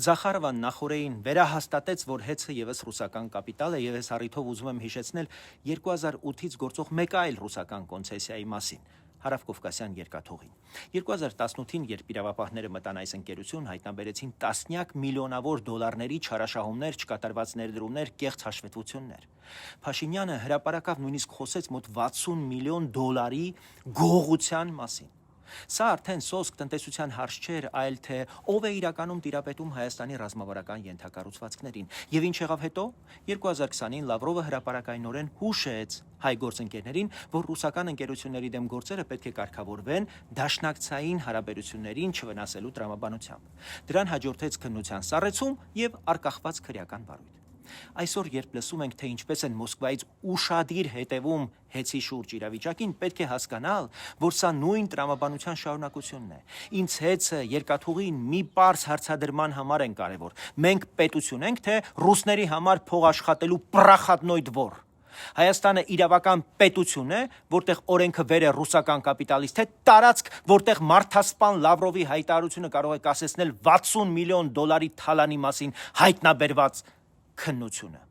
Զախարովան նախորդին վերահաստատեց, որ հեցը ևս ռուսական կապիտալ է, եւ այս առիթով ուզում եմ հիշեցնել 2008-ից գործող մեկ այլ ռուսական կոնցեսիայի մասին՝ Հարավկովկասյան երկաթուղին։ 2018-ին, երբ իրավապահները մտան այս ընկերություն, հայտնաբերեցին տասնյակ միլիոնավոր դոլարների չարաշահումներ, չկատարված ներդրումներ, կեղծ հաշվետվություններ։ Փաշինյանը հրապարակավ նույնիսկ խոսեց մոտ 60 միլիոն դոլարի գողության մասին։ Սա արդեն սոսկ տնտեսության հարց չէր, այլ թե ով է իրականում տիրապետում Հայաստանի ռազմավարական ենթակառուցվածքներին։ Եվ ինչ եղավ հետո։ 2020-ին Լավրովը հրապարակայնորեն հուշեց հայ գործընկերներին, որ ռուսական ընկերությունների դեմ գործերը պետք է կարգավորվեն դաշնակցային հարաբերություններին չվնասելու տրամաբանությամբ։ Դրան հաջորդեց քննության սառեցում եւ արկախված քրեական վարույթ։ Այսօր, երբ լսում ենք, թե ինչպես են Մոսկվայից ուշադիր հետևում հեցի շուրջ իրավիճակին, պետք է հասկանալ, որ սա նույն տրամաբանության շարունակությունն է։ Ինձ հեցը երկաթուղին մի պարզ հարցադրման համար են կարևոր։ Մենք պետություն ենք, թե ռուսների համար փող աշխատելու պրախատնոյ դվոր։ Հայաստանը իրավական պետություն է, որտեղ օրենքը վեր է ռուսական կապիտալից, թե տարածք, որտեղ մարդասպան Լավրովի հայտարարությունը կարող է կասեցնել 60 միլիոն դոլարի թալանի մասին հայտնաբերված քննությունը։